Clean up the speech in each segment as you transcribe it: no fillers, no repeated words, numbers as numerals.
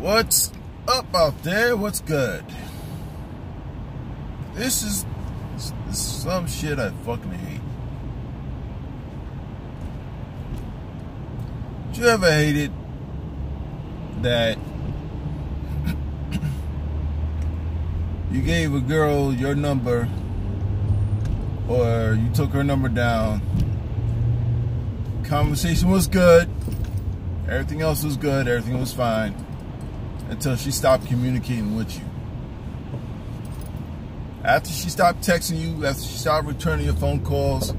What's up out there? What's good? This is some shit I fucking hate. Did you ever hate it that you gave a girl your number, or you took her number down? Conversation was good, everything else was good, everything was fine, until she stopped communicating with you. After she stopped texting you, after she stopped returning your phone calls,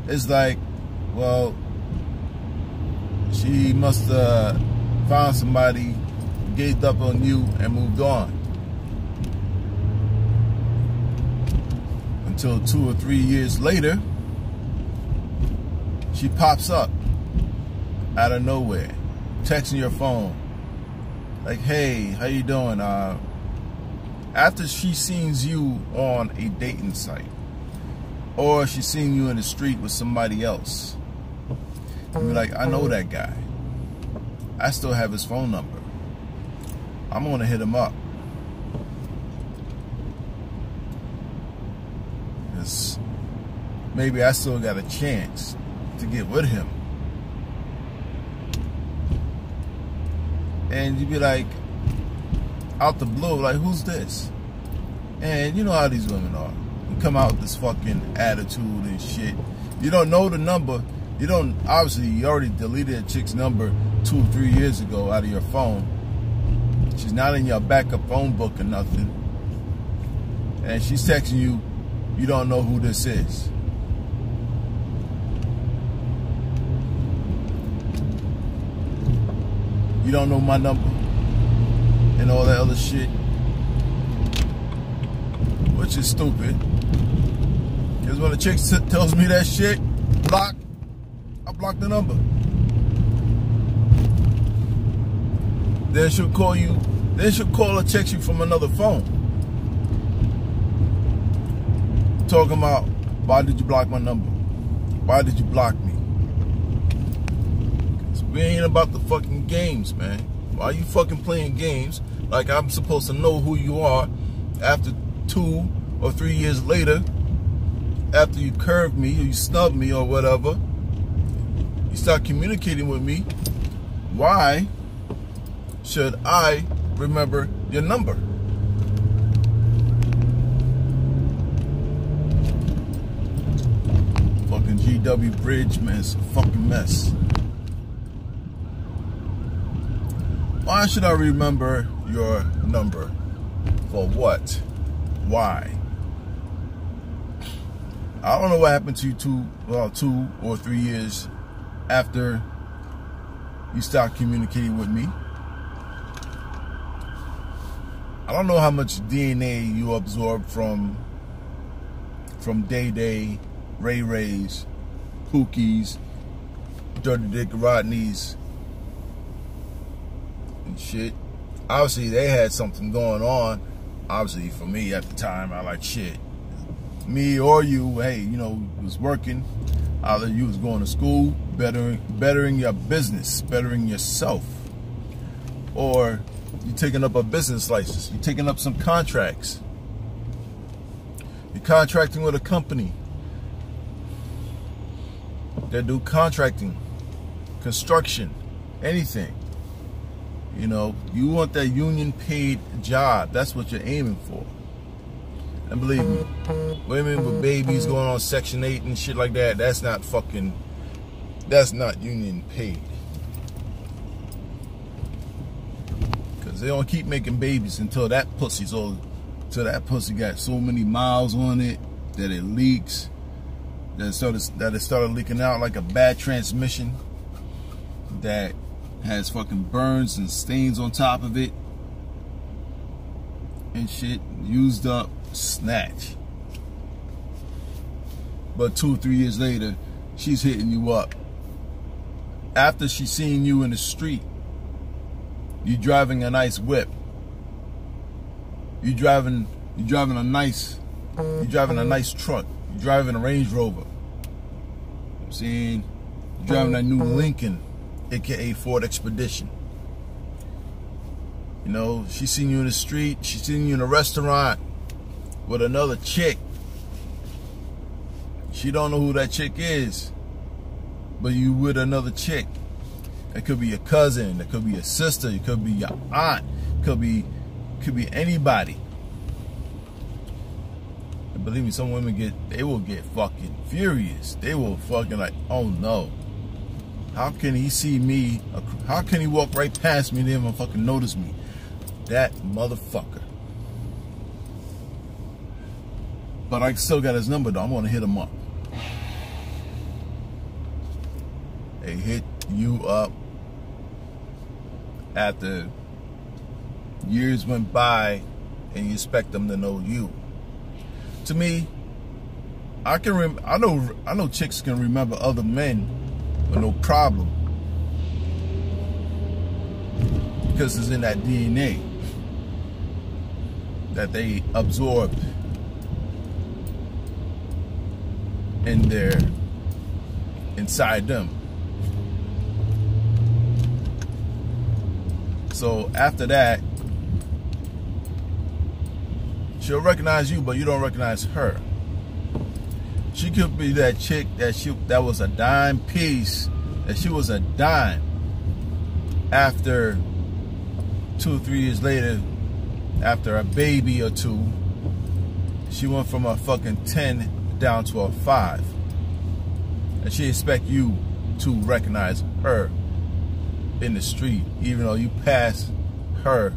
it's like, well, she must have found somebody, gazed up on you, and moved on. Until 2 or 3 years later, she pops up out of nowhere, texting your phone, like, hey, how you doing? After she sees you on a dating site, or she's seen you in the street with somebody else, you'll be like, I know that guy. I still have his phone number. I'm gonna hit him up. Because maybe I still got a chance to get with him. And you'd be like, out the blue, like, who's this? And you know how these women are. You come out with this fucking attitude and shit. You don't know the number. You don't, obviously, you already deleted a chick's number 2 or 3 years ago out of your phone. She's not in your backup phone book or nothing. And she's texting you, you don't know who this is. You don't know my number and all that other shit, which is stupid. Because when a chick tells me that shit, block, I block the number. Then she'll call you, then she'll call or text you from another phone, talking about, why did you block my number? Why did you block me? We ain't about the fucking games, man. Why are you fucking playing games like I'm supposed to know who you are after 2 or 3 years later, after you curved me or you snubbed me or whatever, you start communicating with me? Why should I remember your number? Fucking GW Bridge, man, it's a fucking mess. Why should I remember your number? For what? Why? I don't know what happened to you 2 or 3 years after you stopped communicating with me. I don't know how much DNA you absorbed from Day Day, Ray Rays, Pookies, Dirty Dick Rodneys, and shit. Obviously, they had something going on. Obviously, for me at the time, I like shit. Me or you, hey, you know, was working. Either you was going to school, bettering your business, bettering yourself, or you taking up a business license. You taking up some contracts. You're contracting with a company that do contracting, construction, anything. You know, you want that union paid job. That's what you're aiming for. And believe me, women with babies going on Section 8 and shit like that, that's not union paid. Because they don't keep making babies until that pussy got so many miles on it that it leaks, that it started leaking out like a bad transmission, that has fucking burns and stains on top of it and shit, used up, snatch. But 2 or 3 years later, she's hitting you up. After she's seeing you in the street, you driving a nice whip. You driving a nice truck. You driving a Range Rover. I'm saying, you driving that new Lincoln, aka Ford Expedition. You know, she seen you in the street, she seen you in a restaurant with another chick. She don't know who that chick is, but you with another chick. It could be your cousin, it could be your sister, it could be your aunt, it could be anybody. And believe me, some women they will get fucking furious. They will fucking like, oh no. How can he see me? How can he walk right past me and then fucking notice me? That motherfucker. But I still got his number though. I'm gonna hit him up. They hit you up after years went by and you expect them to know you. To me, I know chicks can remember other men with no problem because it's in that DNA that they absorbed inside them. So after that, she'll recognize you, but you don't recognize her. She could be that chick that was a dime piece, that she was a dime. After 2 or 3 years later, after a baby or two, she went from a fucking 10 down to a 5. And she expect you to recognize her in the street, even though you pass her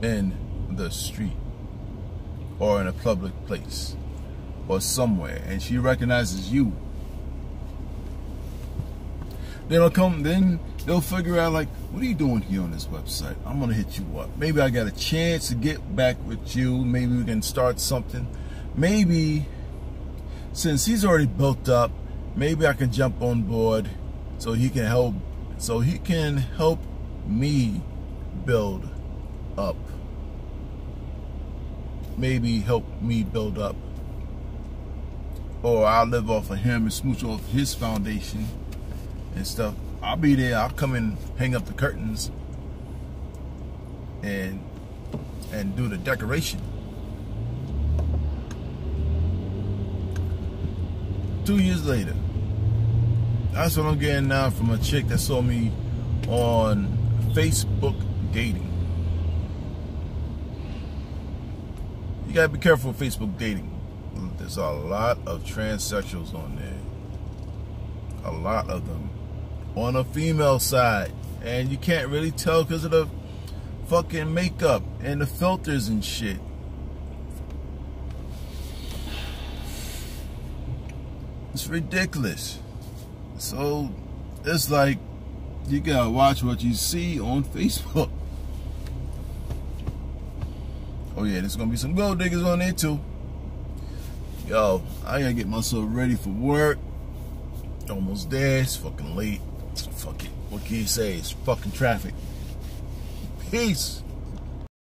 in the street or in a public place or somewhere, and she recognizes you. Then they'll figure out like, what are you doing here on this website? I'm gonna hit you up. Maybe I got a chance to get back with you. Maybe we can start something. Maybe since he's already built up, maybe I can jump on board so he can help me build up. Maybe help me build up. Or I'll live off of him and smooch off his foundation and stuff. I'll be there. I'll come and hang up the curtains and do the decoration. 2 years later, that's what I'm getting now from a chick that saw me on Facebook dating. You gotta be careful with Facebook dating. There's a lot of transsexuals on there. A lot of them. On the female side. And you can't really tell because of the fucking makeup and the filters and shit. It's ridiculous. So it's like you gotta watch what you see on Facebook. Oh yeah, there's gonna be some gold diggers on there too. Yo, I gotta get myself ready for work. Almost there. It's fucking late. Fuck it. What can you say? It's fucking traffic. Peace.